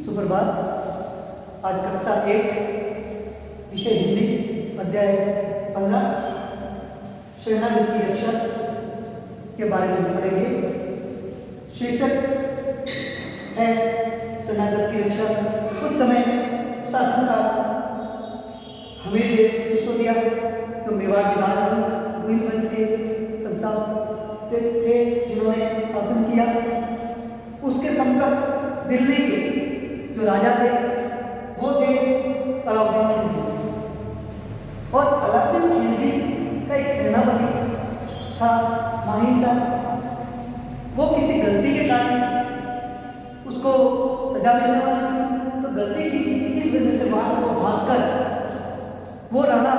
सुप्रभात। आज कक्षा 1 विषय हिंदी अध्याय 15 शरणागति रक्षा के बारे में पढ़ेंगे। शीर्षक है शरणागत की रक्षा। उस समय शासनकार हमीरदेव सिसोदिया जो मेवाड़ भोइल वंश के संस्थापक थे, जिन्होंने शासन किया, उसके समकक्ष दिल्ली के जो राजा थे वो थे अलाउद्दीन खिलजी। और अलाउद्दीन खिलजी का एक सेनापति था माहिम शाह। वो किसी गलती के कारण उसको सजा मिलने वाली थी, तो गलती की थी, इस वजह से वहां से वो भागकर वो राणा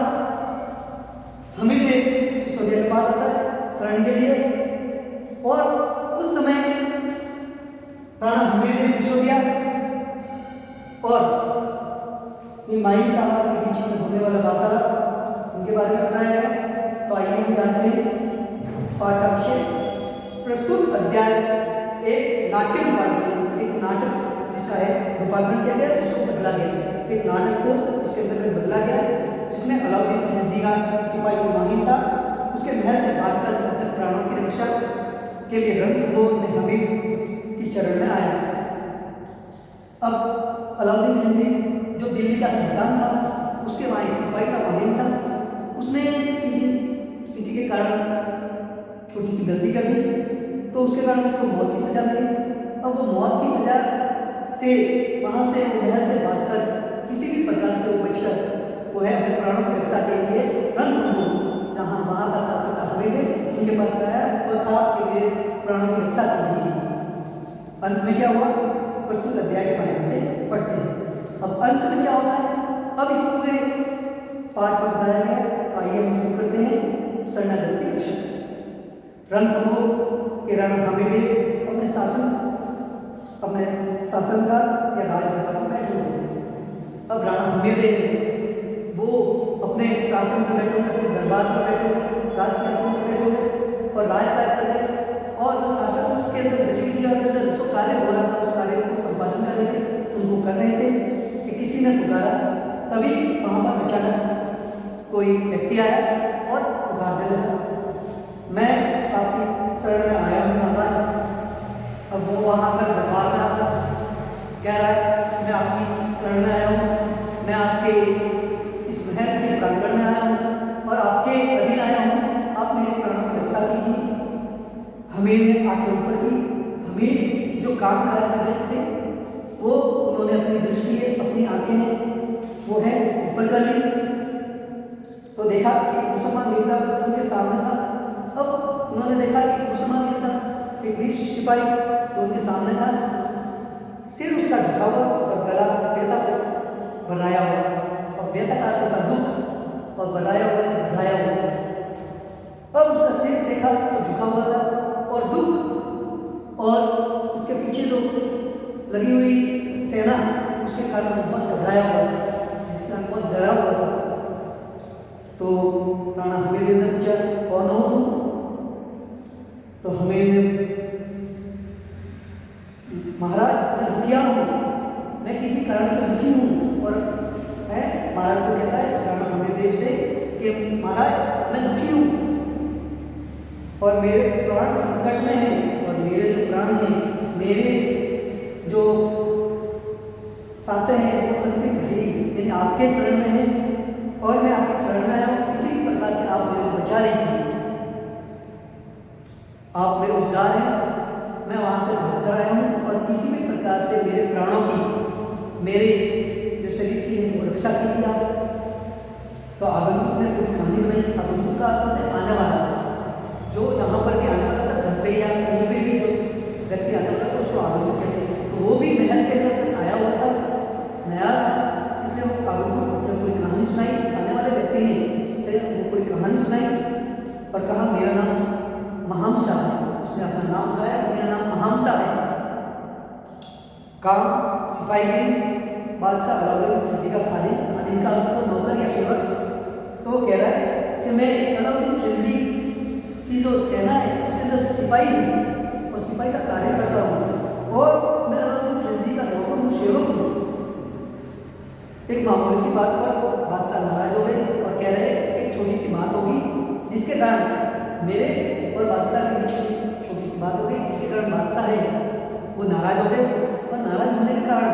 हमीरदेव सिसोदिया के पास आता है शरण के लिए। और उस समय राणा हमीरदेव सिसोदिया और माहिम शाह के बीच में होने वाला वार्तालाप उनके बारे में बताया है। तो आइए हम जानते हैं पाठ का विषय। प्रस्तुत अध्याय एक नाट्य रूपांतरण, एक नाटक जिसका है रूपांतरण किया गया, जिसको बदला गया, एक नाटक को इसके अंतर्गत बदला गया, जिसमें अलाउद्दीन खिलजी का सिपाही माहिम शाह उसके महल से भागकर अपने प्राणों की रक्षा के लिए रणथंभौर में हमीर की चरण में आया। अब अलाउद्दीन खिलजी जो दिल्ली का सुल्तान था, उसके वहाँ एक सिपाही था माहिम शाह। उसने किसी के कारण छोटी सी गलती कर दी, तो उसके कारण उसको मौत की सजा मिली। अब वो मौत की सजा से वहाँ से महल से भागकर किसी भी प्रकार से वो बचकर वो है अपने प्राणों की रक्षा के लिए रणथंभौर, जहाँ वहाँ का शासक था हमीरदेव, उनके पास गया और कहा कि मेरे प्राणों की रक्षा कीजिए। अंत में क्या हुआ, प्रस्तुत अध्याय के माध्यम से पढ़ते हैं। अब अंत में क्या होता है, अब इस पूरे पाठ में बताया गया। आइए हम शुरू करते हैं शरणागत की रक्षा। रणथंभौर के राणा हमीरदेव अपने शासनकार या राजदरबार में बैठे हुए हैं। अब राणा हमीरदेव वो अपने शासन में बैठे हुए, अपने दरबार में बैठे हुए, राज सिंहासन में बैठे हुए और राजकाज कर रहे थे। और जो शासन के अंदर गतिविधियों के अंदर जो कार्य हो रहा था, उस कार्य को संपादन कर रहे थे, उनको कर रहे थे कि किसी ने पुकारा। तभी वहाँ पर अचानक कोई व्यक्ति आया और पुकारने लगा, मैं आपकी शरण में आया हूँ महाराज। अब वो वहाँ पर दरबार में आता, कह रहा है मैं आपकी शरण में आया हूँ, मैं आपके इस महल के प्रांगण में आया हूँ और आपके अधीन आया हूँ, आप मेरे प्राणों की रक्षा कीजिए। हमीर ने आंखें ऊपर की। हमीर जो काम कार्य में व्यस्त थे, वो उन्होंने अपनी दृष्टि है, अपनी आंखें हैं, वो है ऊपर कर ली, तो देखा कि मुसलमान योद्धा उनके सामने था। अब उन्होंने देखा कि मुसलमान योद्धा एक वीर सिपाही जो उनके सामने था, सिर उसका झुका हुआ और गला व्यथा से बनाया हुआ, और व्यथा का अर्थ होता दुख, और बनाया हुआ घबराया हुआ। अब उसका सिर देखा तो झुका हुआ था और दुख, और उसके पीछे जो लगी हुई सेना, उसके कारण बहुत घबराया हुआ था, जिसके कारण बहुत डरा हुआ था। तो राणा हमीरदेव ने पूछा, कौन हो तुम? तो हमीरदेव, महाराज मैं दुखिया हूँ, मैं किसी कारण से दुखी हूँ। और है महाराज को कहता है राणा हमीरदेव से कि महाराज मैं दुखी हूँ और मेरे प्राण संकट में हैं, और मेरे जो प्राण हैं, मेरे जो सांसें हैं वो अंतिम घड़ी यानी आपके शरण में हैं, और मैं आपकी शरण में आया हूँ। किसी भी प्रकार से आप मेरे को बचा लीजिए, आप मेरे उद्धार हैं। मैं वहाँ से भाग कर आया हूँ और किसी भी प्रकार से मेरे प्राणों की, मेरे जो शरीर की है वो रक्षा कीजिए आप। तो आगंतुक ने पूरी कहानी बनाई। आगंतुक का अर्थ है आने वाला, जो यहाँ पर भी आने वाला था, घर पे या कहीं पे भी जो व्यक्ति आने वाला था उसको आगंतुक कहते हैं। तो वो भी महल के अंदर तक आया हुआ था, नया था, इसलिए वो आगंतुक ने पूरी कहानी सुनाई। आने वाले व्यक्ति ने वो पूरी कहानी सुनाई और कहा मेरा नाम महाम शाह है। उसने अपना नाम बताया, मेरा नाम महाम शाह है। काम सिपाहीगिरी, बादशाह अलाउद्दीन खिलजी का खादिम का मतलब नौकर या सेवक। तो वो कह रहा है कि मैं अलाउद्दीन खिलजी की जो सेना है उसके अंदर सिपाही हूँ और सिपाही का कार्य करता हूँ, और मैं अलाउद्दीन खिलजी का नौकर हूँ, सेवक हूँ। एक मामूली सी बात पर बादशाह नाराज हो गए और कह रहे एक छोटी सी बात होगी जिसके कारण मेरे और बादशाह के बीच में छोटी सी बात हो गई, जिसके कारण बादशाह है वो नाराज हो गए और नाराज होने के कारण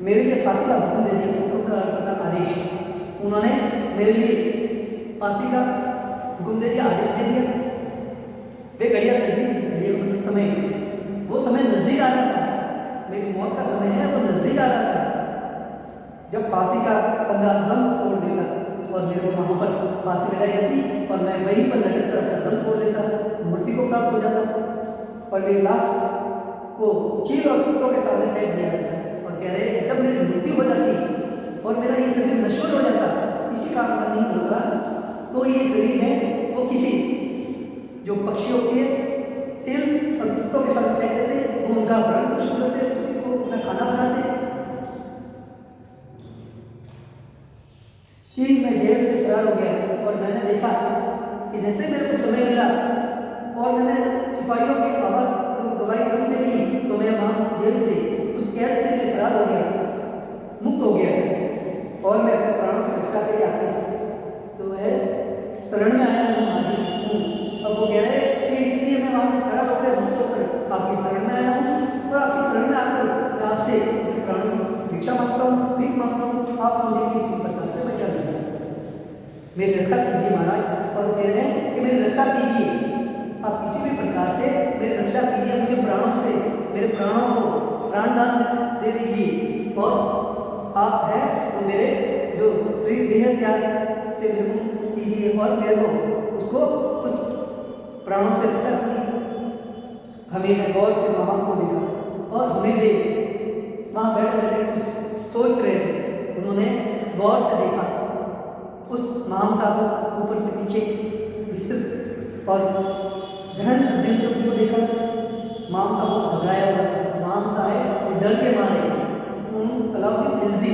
मेरे लिए फांसी का हुक्म दे दिया। हुक्म का अर्थ था आदेश। उन्होंने मेरे लिए फांसी का हुक्म दे दिया, आदेश दे दिया। वे घड़ियां नजदीक थी, घड़ियां मतलब समय, वो समय नजदीक आ रहा था, मेरी मौत का समय है वो नजदीक आ रहा था। जब फांसी का फंदा दम तोड़ देता और मेरे को वहां पर फांसी लगाई जाती और मैं वहीं पर लटक कर अपना दम तोड़ लेता, मृत्यु को प्राप्त हो जाता और मेरी लाश को चील और कुत्तों के सामने फेंक दिया जाता। और कह रहे जब मेरी मृत्यु हो जाती और मेरा ये शरीर नश्वर हो जाता, किसी काम का नहीं होता, तो ये शरीर है वो किसी जो पक्षियों के सील और कुत्तों के साथ फेंक देते, वो उनका भरण पोषण करते, उसी को अपना खाना बनाते। कि मैं जेल से फरार हो गया और मैंने देखा कि जैसे मेरे को समय मिला और मैंने सिपाहियों की आवाज गवाही कम देखी तो मैं वहां जेल से उस कैद से मैं फरार हो गया, मुक्त हो गया और मैं अपने प्राणों की रक्षा के लिए आपके जो है शरण में आया हूँ, हाजिर हूँ। अब वो कह रहे हैं कि इसलिए मैं वहां से खड़ा होकर मुक्त होकर आपकी शरण में आया हूँ और आपकी शरण में आकर मैं आपसे अपने प्राणों की भिक्षा मांगता हूँ, भीख मांगता हूँ, आप मुझे किसी प्रकार से बचा दीजिए, मेरी रक्षा कीजिए महाराज। और कह रहे हैं कि मेरी रक्षा कीजिए, आप किसी भी प्रकार से मेरी रक्षा कीजिए, मुझे प्राणों से मेरे प्राणों को प्राणदान दे दीजिए और आप है तो मेरे जो शरीर देह त्याग से मेरे को कीजिए और मेरे को उसको उस प्राणों से रक्षा कीजिए। हमीर ने गौर से महान को देखा और हमीर देव वहाँ बैठे बैठे कुछ सोच रहे थे। उन्होंने गौर से देखा उस महान साहब ऊपर से नीचे विस्तृत और गहन दिल से उनको देखा। माम साहब घबराया हुआ था, माम साहब और डर के मारे अलाउद्दीन खिलजी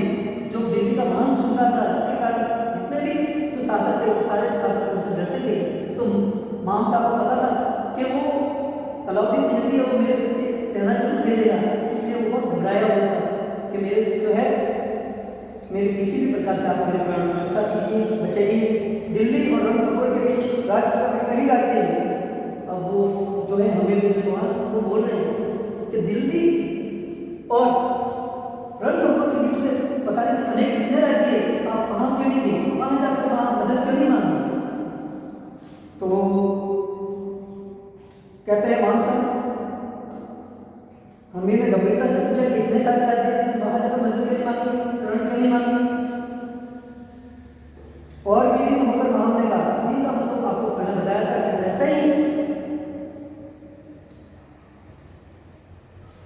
जो दिल्ली का महान सुल्तान था, जिसके कारण जितने भी जो शासक थे वो सारे शासक उनसे डरते थे, तो माम साहब को पता था कि वो अलाउद्दीन खिलजी और मेरे पीछे सेना जरूर भेजेगा, इसलिए वो बहुत घबराया हुआ था कि मेरे जो है मेरे किसी भी प्रकार से आप मेरे प्राणों की रक्षा कीजिए, बचाइए। दिल्ली और रणथंभौर के बीच राजपूत के कई राज्य हैं। अब वो जो है हमीर चौहान वो बोल रहे हैं कि दिल्ली और रणथंभौर के बीच में पता नहीं अनेक कितने राज्य हैं, आप वहाँ क्यों नहीं गए, वहाँ जाकर वहाँ मदद क्यों नहीं मांगी। तो कहते हैं मान साहब हमीर ने गंभीरता से पूछा कि इतने सारे राज्य हैं, वहाँ जाकर मदद क्यों नहीं मांगी, शरण क्यों नहीं मांगी। और भी दिन होकर महाम ने कहा, दिन का मतलब आपको मैंने बताया था कि जैसे ही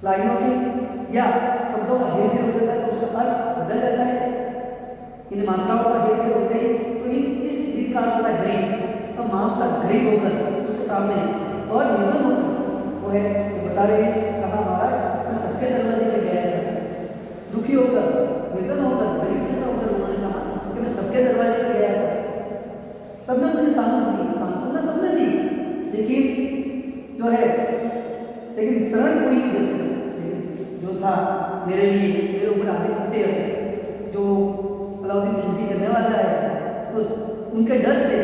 लाइनों की या शब्दों का हेरफेर हो जाता है तो उसका अर्थ बदल जाता है। इन मात्राओं का हेरफेर होते ही तो इस दिन का अर्थ होता है गरीब। अब महाम साहब गरीब होकर उसके सामने और निर्धन होकर वो है वो बता रहे हैं, कहा महाराज मैं सबके दरवाजे पे गया था, दुखी होकर निर्धन होकर गरीब जैसा होकर उन्होंने कहा कि मैं सबके दरवाजे पे गया था, सबने मुझे सांत्वना सबने दी, लेकिन जो है लेकिन शरण कोई नहीं दे सका। लेकिन जो था मेरे लिए मेरे ऊपर आगे कुत्ते जो अलाउद्दीन खिलजी करने वाला है, तो उनके डर से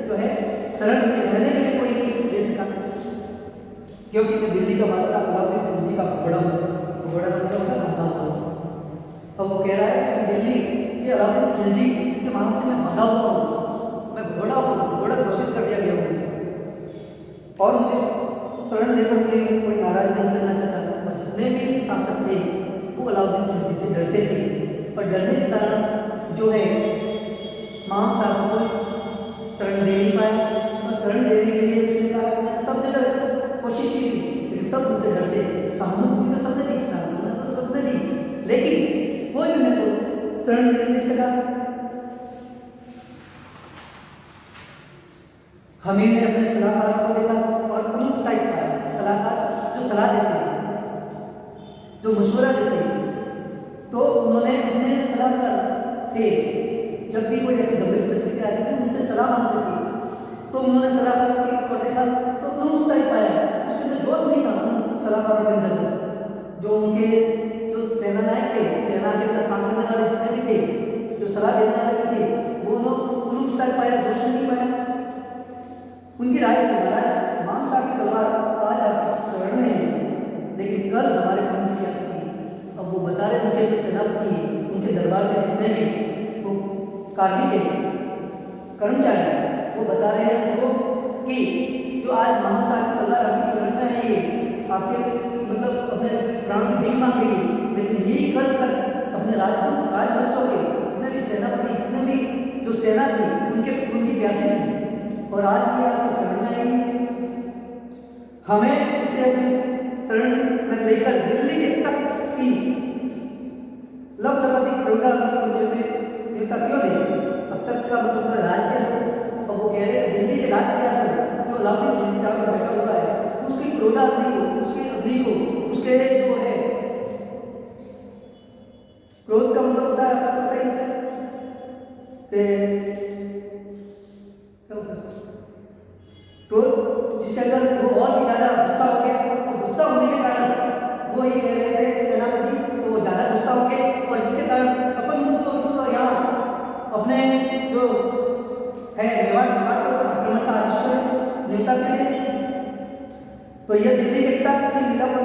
जो है शरण में रहने के लिए कोई नहीं दे सका, क्योंकि मैं दिल्ली का बादशाह अलाउद्दीन खिलजी का घोड़ा हूँ। घोड़ा का मतलब होता है भागा हुआ। अब वो कह रहा है कि दिल्ली के अलाउद्दीन खिलजी के वहाँ से मैं भागा हुआ हूँ, मैं घोड़ा हूँ, घोड़ा घोषित कर दिया गया हूँ और मुझे शरण देकर मुझे कोई नाराज नहीं करना चाहता। और जितने भी शासक थे वो अलाउद्दीन खिलजी से डरते थे और डरने के कारण जो है महाम साहब को शरण दे नहीं पाया और शरण देने के लिए उसने कहा कि मैंने सब जगह कोशिश की थी लेकिन सब उनसे डरते। सहानुभूति तो सबने दी, सांत्वना तो सबने दी, लेकिन कोई भी मेरे को शरण दे नहीं सका। हमीर ने अपने सलाहकारों को देखा और अनुत्साहित पाया। सलाहकार जो सलाह देते हैं, जो मशवरा देते हैं, तो उन्होंने अपने सलाहकार थे जब भी कोई ऐसी गंभीर परिस्थिति आती थी उनसे सलाह मांगते थे, तो उन्होंने सलाहकारों की ओर देखा तो अनुत्साहित पाया। उसके अंदर जोश नहीं था उन सलाहकारों के अंदर, जो उनके जो सेना नायक थे, सेना के अंदर काम करने वाले जितने भी थे, जो सलाह देने वाले भी थे, वो लोग उन उत्साह पाया, जोश नहीं पाया। उनकी राय थी, महाराज मामसा की तलवार आज आपकी शरण में है, लेकिन कल हमारे खून की प्यास थी। अब वो बता रहे उनके जो सेनापति हैं, उनके दरबार में जितने भी वो कार्मिक है, कर्मचारी, वो बता रहे हैं उनको कि जो आज मामसा की तलवार आपकी शरण में है, ये आपके मतलब अपने प्राणों की भीख मांग रही है, लेकिन यही कल तक अपने राजपूत राजवंशों के जितने भी सेनापति, जितने भी जो सेना थी, उनके खून की प्यासी थी, और आज ये आपकी शरण में आई है। हमें उसे अपनी शरण में लेकर दिल्ली के तख्त की लपलपाती प्रौढ़ाग्नि को देवता क्यों नहीं? अब तक का मतलब राज सियासत। अब वो कह रहे हैं दिल्ली के राज सियासत जो अलाउद्दीन खिलजी जहाँ पर बैठा हुआ है, उसकी क्रोधाग्नि को, उसकी अग्नि को, उसके जो है क्रोध का मतलब होता है, आपको पता ही है क्रोध, जिसके अंदर वो और भी ज्यादा गुस्सा हो गया, और गुस्सा होने के कारण वो ये कह रहे थे सेनापति, तो वो ज्यादा गुस्सा हो गए, और जिसके कारण अपन उनको इसको यहाँ अपने जो है मेवाड़ के ऊपर आक्रमण का आदेश करें नेता के लिए। तो यह दिल्ली के तख्त की लीला पर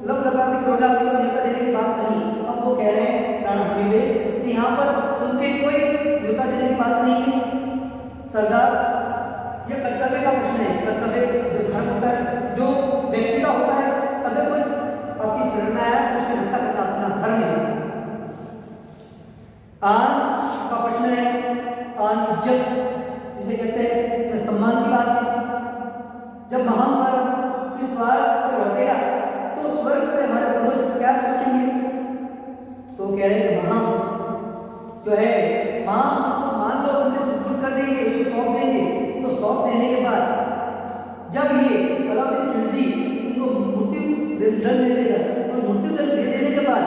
लपलपाती क्रोधाग्नि को न्योता देने की बात नहीं। अब वो कह रहे हैं राणा हमीरदेव कि यहाँ पर उनके कोई न्योता देने की बात नहीं है सरदार, यह कर्तव्य का प्रश्न है। कर्तव्य जो धर्म होता है, जो व्यक्ति का होता है, अगर कोई आपकी शरण में आया तो उसकी रक्षा करना अपना धर्म है। आन का प्रश्न है, आन इज्जत जिसे कहते हैं, सम्मान की बात है। जब महान भारत इस द्वार से लौटेगा तो स्वर्ग से हमारे पूर्वज क्या सोचेंगे? तो कह रहे हैं महान जो है, महान को मान लो उनके सुपुर्द कर देंगे, उसको सौंप देंगे, तो सौंप देने के बाद जब ये अलाउद्दीन खिलजी उनको मृत्यु दंड दे देगा, और मृत्यु दंड दे देने के बाद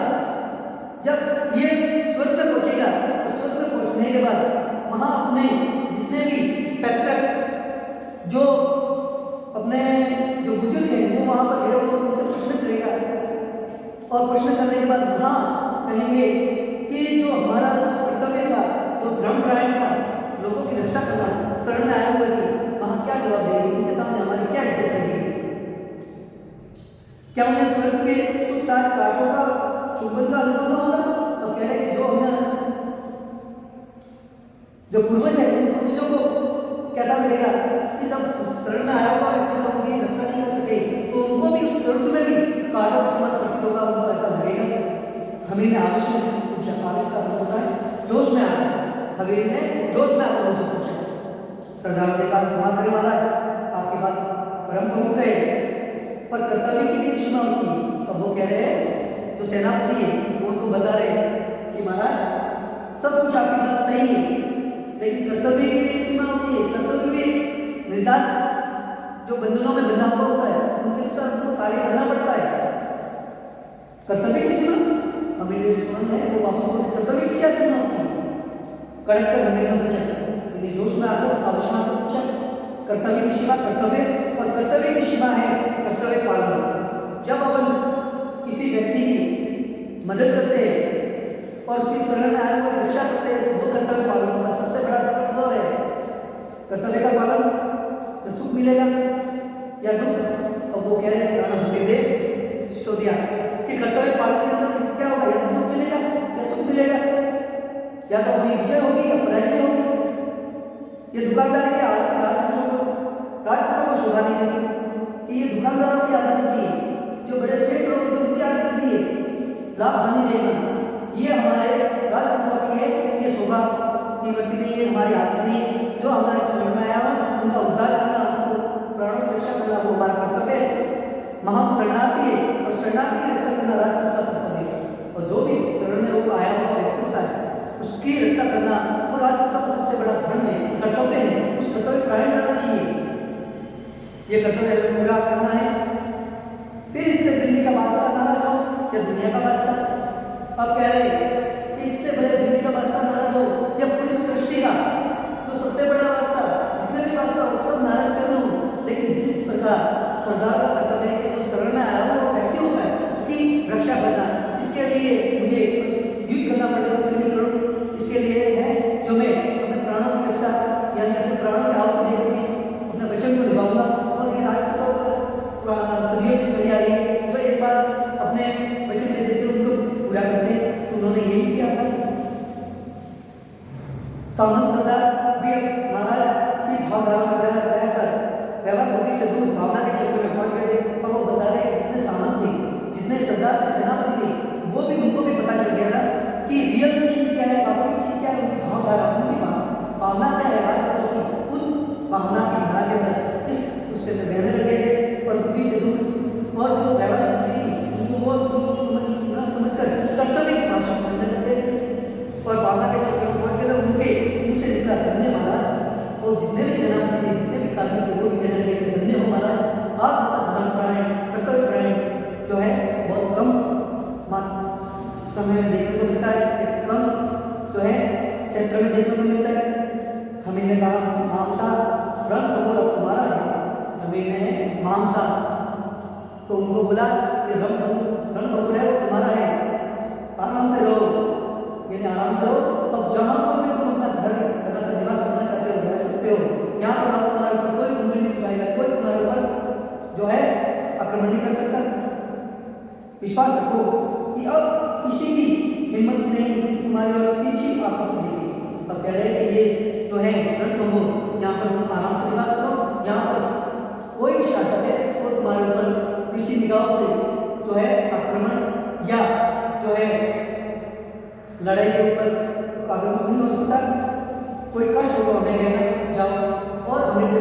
जब ये स्वर्ग में पहुंचेगा, तो स्वर्ग में पहुंचने के बाद वहां अपने जितने भी पैतृक जो अपने जो बुजुर्ग हैं वो वहां पर गए हुए उनसे प्रश्न करेगा, और प्रश्न करने के बाद वहां कहेंगे कि जो हमारा जो कर्तव्य था, जो धर्मपरायण था, लोगों की रक्षा करना, शरण में आए हुए थे, वहां क्या जवाब देंगे? उनके सामने हमारी क्या इज्जत रहेगी? क्या उन्हें स्वर्ग के सुख साथ काटों का चुंबन का अनुभव न होगा? तो कह रहे हैं कि जो हमने जो पूर्वज है, उन पूर्वजों को कैसा लगेगा कि जब शरण में आया हुआ व्यक्ति जब उनकी रक्षा नहीं कर सके, तो उनको भी उस स्वर्ग में भी कांटों के समान प्रतीत होगा, उनको ऐसा लगेगा। हमीर ने आवेश में पूछा, आवेश का मतलब होता है जोश में आना। हमीर ने जोश में आकर उनसे पूछा, सरदार ने कहा क्षमा करें महाराज, आपकी बात परम पवित्र है, पर कर्तव्य की भी सीमा होती है। अब वो कह रहे हैं जो सेनापति है वो उनको बता रहे हैं कि महाराज सब कुछ आपकी बात सही है, लेकिन कर्तव्य की भी एक सीमा होती है। कर्तव्य भी निर्धारित जो बंधनों में बंधा हुआ होता है, उनके अनुसार उनको कार्य करना पड़ता है। कर्तव्य की सीमा हमें जो है वो वापस बोलते, कर्तव्य की क्या सीमा होती है? कड़क कर हमने न पूछा, यदि जोश में आकर आवश्यक आकर पूछा, कर्तव्य की सीमा कर्तव्य, और कर्तव्य की सीमा है कर्तव्य पालन। जब अपन किसी व्यक्ति की मदद करते हैं और उसकी शरण में आए हुए की रक्षा करते हैं, वो कर्तव्य पालन होता है। सबसे बड़ा धर्म वो है कर्तव्य का पालन, तो सुख मिलेगा या दुख। अब वो कह रहे हैं राणा हमीरदेव सिसोदिया कि कर्तव्य पालन के अंदर क्या होगा, या दुख मिलेगा या सुख मिलेगा, या तो अपनी विजय होगी या पराजय होगी। ये दुकानदारी की आदत है, राजपूतों को शोभा नहीं देती कि ये दुकानदारों की आदत होती है, जो बड़े सेठ लोग होते हैं उनकी आदत होती है लाभ हानि देखना। ये हमारे राजपूतों की है, ये शोभा की वर्ती नहीं है, हमारी आदत नहीं है। जो हमारे शरण में आया हो उनका उद्धार करना, उनको प्राणों की रक्षा करना, वो हमारा कर्तव्य है। महान शरणार्थी है, और शरणार्थी की रक्षा करना राजपूत का कर्तव्य है। और जो भी शरण में वो आया हुआ व्यक्ति होता है, उसकी रक्षा करना वो राजपूतों का सबसे बड़ा धर्म है, कर्तव्य है। उस कर्तव्य प्राण रहना चाहिए, ये कर्तव्य हमें पूरा करना है। फिर इससे दिल्ली का बादशाह नाराज हो या दुनिया का बादशाह? अब कह रहे हैं कि इससे भले दिल्ली का बादशाह नाराज हो या पूरी सृष्टि का जो सबसे बड़ा बादशाह, जितने भी बादशाह हो सब नाराज करते हो, लेकिन जिस प्रकार सरदार का कर्तव्य है कि जो शरण में आया हो वो व्यक्ति होता है, उसकी रक्षा करना, इसके लिए मुझे युद्ध करना पड़ेगा, क्यों नहीं करूं? इसके लिए है जो मैं अपने प्राणों की रक्षा यानी अपने प्राणों की आहुति देकर इस अपने वचन को निभाऊंगा। और ये राजपूतों सदियों से चली आ रही है, जो एक बार अपने वचन दे देते उनको पूरा करते, तो उन्होंने यही किया था। सामंत सरदार भी महाराज की भावधारा में बहकर व्यवहार बुद्धि से दूर भावना के क्षेत्र में पहुंच गए थे। और वो बता रहे हैं कि जितने सामंत थे, जितने सरदार थे, सेनापति थे, वो भी उनको भी पता चल गया था कि रियल चीज क्या है, वास्तविक चीज क्या है, उनकी भावधारा, उनकी भावना क्या है, राजपूतों की उन भावना की धारा के अंदर इस उसके में बहने लग गए थे और बुद्धि से दूर। और जो व्यवहारिक बुद्धि थी उनको वो न समझकर कर्तव्य की भाषा समझने लग गए थे और भावना के क्षेत्र में पहुंच गए। उनके मुंह से निकला धन्य महाराज। और जितने भी सेनापति थे, जितने भी कार्मिक थे, वो भी कहने लगे कि धन्य हो महाराज, आप जैसा धर्मपरायण, कर्तव्यपरायण जो है बहुत कम समय में देखने को मिलता है, एक कम जो है क्षेत्र में देखने को मिलता है। हमीर ने कहा मामसा रण कपूर अब तुम्हारा है। हमीर ने मामसा तो उनको बोला कि रण कपूर है वो तुम्हारा है, आराम से रहो, यानी आराम से रहो। अब जहाँ पर भी तुम अपना घर बनाकर निवास करना चाहते हो, रह सकते हो, यहाँ पर आप तुम्हारे ऊपर कोई उंगली नहीं उठाएगा, कोई तुम्हारे ऊपर जो है आक्रमण नहीं कर सकता। विश्वास रखो कि अब किसी की हिम्मत नहीं तुम्हारी ओर पीछे वापस देगी। अब कह रहे हैं कि ये जो है रणथंभौर, यहाँ पर तुम आराम से निवास करो, यहाँ पर कोई भी शासक है वो तुम्हारे ऊपर तीसरी निगाहों से जो है आक्रमण या जो है लड़ाई के ऊपर आगंतुक नहीं हो सकता। कोई कष्ट होगा हमें कहना जाओ। और हमें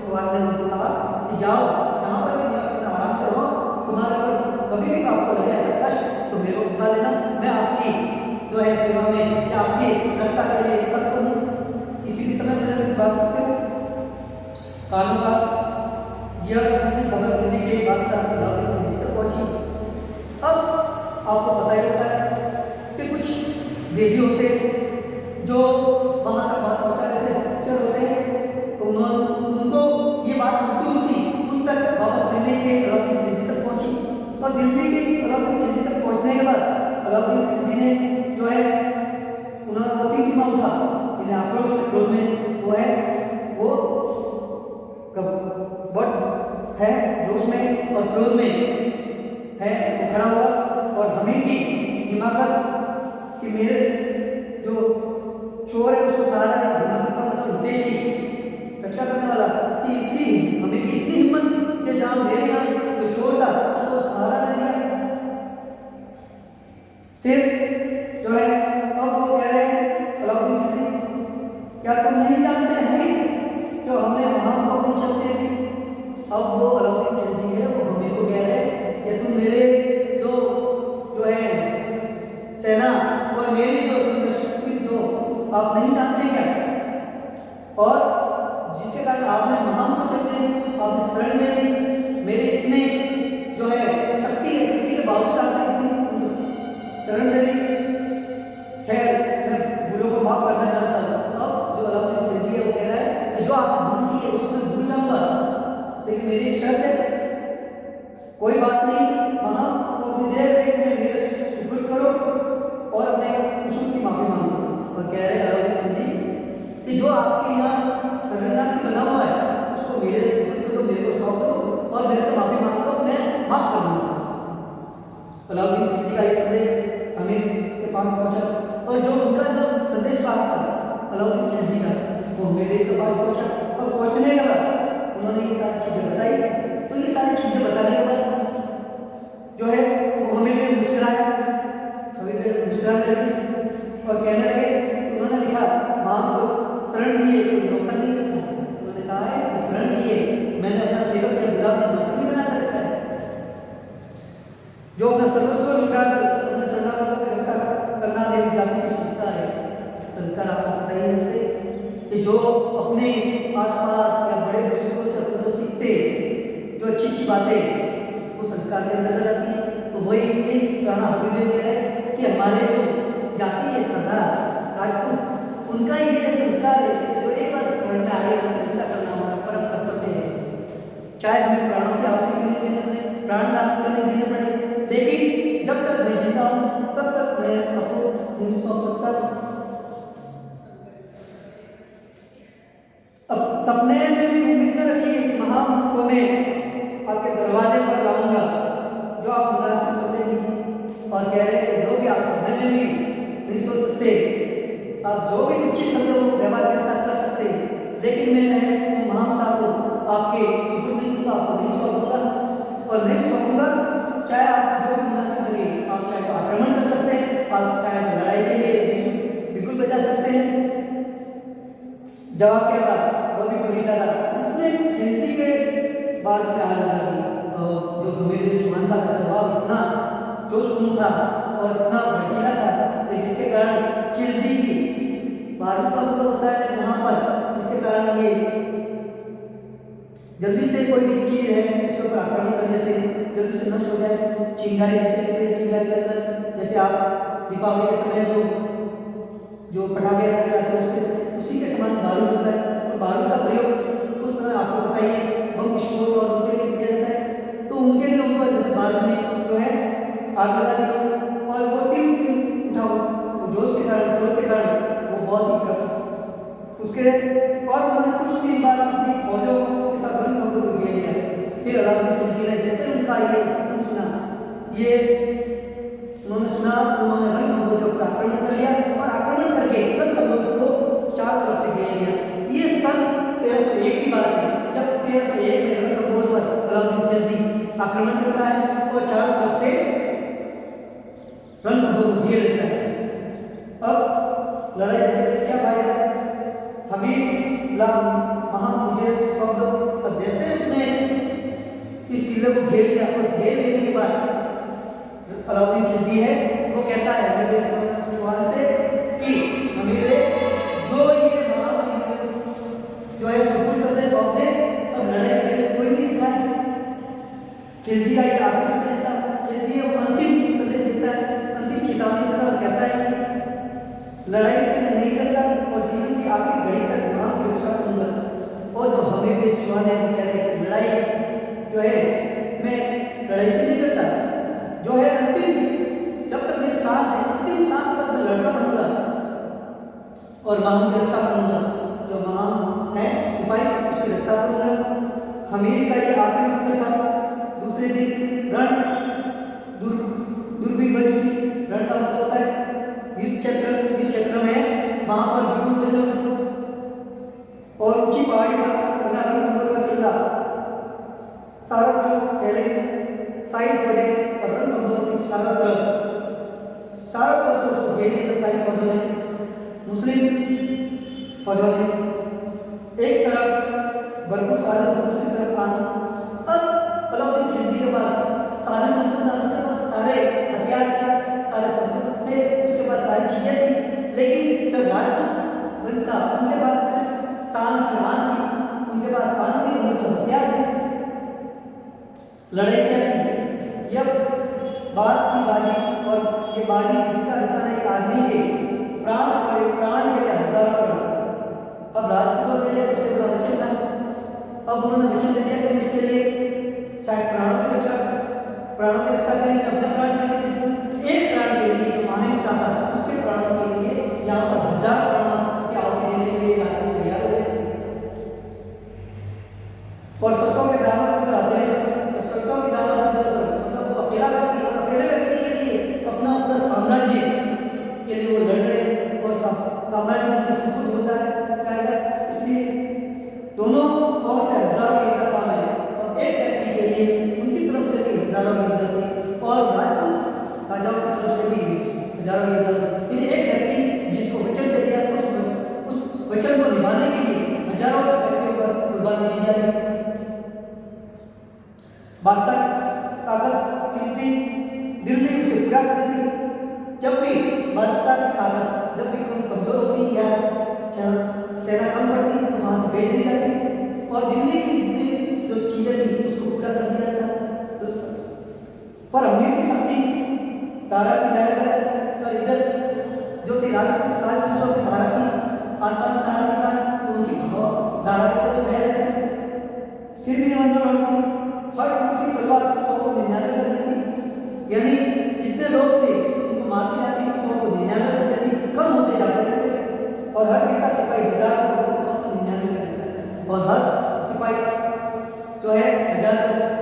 चौहान ने उनको कहा कि जाओ, जहाँ पर भी निवास करना आराम से रहो, तुम्हारे ऊपर कभी भी आपको लगे ऐसा कष्ट तो मेरे को बुला लेना, मैं आपकी जो है सेवा में या आपकी रक्षा के लिए तत्पर हूँ, किसी भी समय मेरे को बुला सकते हो। कानों का यह अपनी खबर मिलने के बाद अलाउद्दीन खिलजी तक पहुंची। अब आपको पता ही होता है कि कुछ वेदी होते जो वहां तक बात पहुंचा रहे थे, गुप्तचर होते, तो उनको ये बात उड़ती उन तक वापस दिल्ली के अलाउद्दीन खिलजी तक पहुंची। और दिल्ली के अलाउद्दीन खिलजी तक पहुंचने के बाद अलाउद्दीन खिलजी ने जो है उन्होंने वो तिमतिमा उठा, इन्हें आक्रोश के क्रोध में वो है वो बट है जोश में और क्रोध में है वो खड़ा हुआ और हमें की हिमाकत कि मेरे जो चोर है उसको सहारा है, हिमाकत का मतलब हितैषी, रक्षा करने वाला, कि इसकी हमें की इतनी हिम्मत कि जहाँ मेरे यहाँ जो चोर था उसको सहारा दे दिया। फिर जो है अब वो कह रहे हैं अलाउद्दीन खिलजी, क्या तुम नहीं जानते हमें जो हमने वहां को अपनी छत दे दी? अब वो अलाउद्दीन खिलजी है वो हमें को कह रहे हैं कि तुम मेरे जो है सेना और मेरी जो शक्ति जो आप नहीं जानते क्या? और जिसके कारण आपने महान को छत दे दी, आपने शरण दे दी, मेरे इतने जो है शक्ति है, शक्ति के बावजूद आपने इतनी शरण दे दी। खैर मैं भूलों को माफ करना चाहता हूँ। अब जो अलाउद्दीन खिलजी है वो कह रहा है कि जो आपने भूल की है उसको मैं भूल जाऊंगा, लेकिन मेरी एक शर्त है, कोई बात नहीं, वहां तो अपनी देर में मेरे सुपुर्द करो और अपने कुसुम की माफी मांगो। और कह रहे हैं अलाउद्दीन खिलजी कि जो आपके यहाँ शरणार्थी बना हुआ है उसको मेरे सुपुर्द करो, मेरे को सौंप दो और मेरे से माफी मांग दो, मैं माफ कर दूंगा। अलाउद्दीन खिलजी का ये संदेश हमीर के पास पहुंचा और जो उनका जो संदेश प्राप्त था अलाउद्दीन खिलजी का वो हमीर के पास पहुंचा। और पहुंचने के बाद उन्होंने ये सारी चीजें बताई। तो ये सारी चीजें बताने के बाद जो है वो हमीर ने मुस्कुराया, हमीर ने मुस्कुराने लगे और कहने लगे, उन्होंने लिखा माम को शरण दिए कोई नौकर नहीं रखा। उन्होंने कहा है कि शरण दिए, मैंने अपना सेवक या गुलाम या नौकर नहीं बना कर रखा है, जो अपना सर्वस्व लुटाकर अपने शरणार्थियों की रक्षा करना मेरी जाति की संस्कार है। संस्कार आपको पता ही होते कि जो अपने आसपास या बड़े बुजुर्गों से अपने से सीखते जो अच्छी अच्छी बातें वो संस्कार के अंदर आती है। तो वही ये राणा हमीरदेव कह रहे हैं कि हमारे जो जाति है सरदार राजपूत, उनका ये संस्कार है कि जो एक बार शरण में आगे रक्षा करना हमारा परम कर्तव्य है, चाहे हमें प्राणों की आहुति क्यों नहीं देने पड़े, प्राण दान क्यों नहीं देने पड़े, लेकिन जब सपने में भी उम्मीद न रखिए कि महाम को मैं आपके दरवाजे पर लाऊंगा, जो आप मुनासिब समझे कीजिए। और कह रहे हैं कि जो भी आप सपने में भी नहीं सोच सकते, आप जो भी उचित समझो वो व्यवहार के साथ कर सकते, लेकिन मैं है वो महाम साहब को आपके सुपुर्द नहीं दूंगा, आपको नहीं सौंपूंगा और नहीं सौंपूंगा। चाहे आपको जो भी मुनासिब लगे, आप चाहे तो आक्रमण कर सकते हैं, आप चाहे तो लड़ाई के लिए बिल्कुल बजा सकते हैं। जवाब क्या था? वो भी बलिंदा था, जिसने खिलजी के बात में आग लगा दी। जो हमीर चौहान का जवाब इतना जोशपूर्ण था और इतना भड़कीला था कि जिसके कारण खिलजी की बारूद का मतलब होता है यहाँ पर, जिसके कारण ये जल्दी से कोई भी चीज है उसके ऊपर आक्रमण करने से जल्दी से नष्ट हो जाए। चिंगारी जैसे कहते हैं, चिंगारी के अंदर जैसे आप दीपावली के समय जो पटाखे लाते हैं उसके उसी के समान बारूद होता है। और बारूद का प्रयोग उस समय आपको पता ही है, बम विस्फोट और उनके लिए किया जाता है। तो उनके लिए उनको जैसे बारूद में जो है आग लगा दी हो और वो तिल उठाओ, वो जोश के कारण, क्रोध के कारण वो बहुत ही उसके और उन्होंने कुछ दिन बाद अपनी फौजों के साथ रणथंभौर को घेर लिया। फिर अलाउद्दीन खिलजी ने जैसे उनका ये हुक्म सुना, ये उन्होंने सुना तो उन्होंने रणथंभौर के ऊपर आक्रमण कर लिया और आक्रमण करके रणथंभौर को चारों तरफ से घेर लिया। ये सन 1301 की बात है, जब 1301 में रणथंभौर पर अलाउद्दीन खिलजी आक्रमण करता है और चारों तरफ से रणथंभौर को घेर लेता है। अब लड़ाई झगड़े से क्या फायदा? हमीर ला महाम मुझे शब्द, और जैसे उसने इस किले को घेर लिया और घेर लेने के बाद अलाउद्दीन खिलजी है वो कहता है हमीर चौहान से कि हमीर जो ये जो है सुपुर्द कर दे, सौंप दे, अब लड़ाई करने में कोई नहीं था। खिलजी का ये आखिरी संदेश था। खिलजी वो अंतिम संदेश देता है, अंतिम चेतावनी देता है और कहता है लड़ाई से मैं नहीं करता और जीवन की आखिरी घड़ी तक वहां की रक्षा करूंगा। और जो हमीर चौहान है वो कह रहे हैं लड़ाई जो है मैं लड़ाई से नहीं करता, जो है अंतिम जब तक मेरी सांस है, अंतिम सांस तक मैं लड़ता रहूंगा और वहां की रक्षा करूंगा। जो वहां है सिपाही उसकी रक्षा करूंगा। हमीर का ये आखिरी उत्तर था। दूसरे दिन रण दुर्भी बज उठी। रण का मतलब होता है युद्ध क्षेत्र में वहां पर बिल्कुल बजे और ऊंची पहाड़ी पर बना रणथंभौर का किला चारों तरफ फैले साइड फौजें और रणथंभौर के चारों तरफ से उसको घेर लिया। साइड फौजों ने, मुस्लिम फौजों ने एक तरफ भरपूर साधन, दूसरी तरफ आन। अब अलाउद्दीन खिलजी के पास साधन संपन्न था, उसके पास सारे हथियार थे, सारे संपन्न थे, उसके पास सारी चीजें थी, लेकिन जब राजपूत वंश था उनके पास सिर्फ शान की आन थी, उनके पास आन थी, उनके पास हथियार थे। लड़ाई क्या थी? यह बात की बाजी, और ये बाजी जिसका निशान है एक आदमी के प्राण और प्राण के लिए हजारों प्राण। अब राजपूतों के लिए सबसे बड़ा वचन था। अब उन्होंने वचन दे दिया कि मैं इसके लिए चाहे प्राणों की रक्षा करेंगे, अपने प्राण के लिए, एक प्राण के लिए जो महाहिंसा था उसके प्राणों के लिए यहाँ पर 1000 प्राणों की आहुति देने के लिए राजपूत तैयार हो गए थे। और सरसों के दानों के तरह देने पर, सरसों के दानों के तरह मतलब वो अकेला व्यक्ति, और अकेले व्यक्ति के लिए अपना पूरा साम्राज्य के लिए वो लड़ रहे और साम्राज्य उनके सुपुर्द हो जाएगा। इसलिए दोनों ओर से हजारों योद्धा काम है और एक व्यक्ति के लिए उनकी तरफ से भी हजारों योद्धा थे और राजपूत राजाओं की तरफ से भी हजारों योद्धा थे। लेकिन एक व्यक्ति जिसको वचन दे दिया, उस वचन को निभाने के लिए हजारों व्यक्तियों पर कुर्बानी दी जा रही। बादशाह ताकत सीखती, दिल्ली उसे पूरा कर देती। जब भी बादशाह की ताकत जब भी कमजोर होती या सेना कम पड़ती तो वहां से भेज दी जाती और दिल्ली की जितनी भी जो चीजें थी उसको पूरा कर दिया जाता। तो पर हमीर की शक्ति तारा की लहर पर जाती और इधर जो थी राजवंशों की धारा थी 5-5 साल के बाद तो उनकी धारा के तरफ बह जाती। फिर भी मंडल होती, हर टूटती तलवार 100 को 99 कर देती, यानी जितने लोग थे उनको मारती जाती, 100 को 99 कर देती, कम होते जाते रहते और हर गिरता सिपाही 1000 को 999 कर देता। और हर सिपाही जो है 1000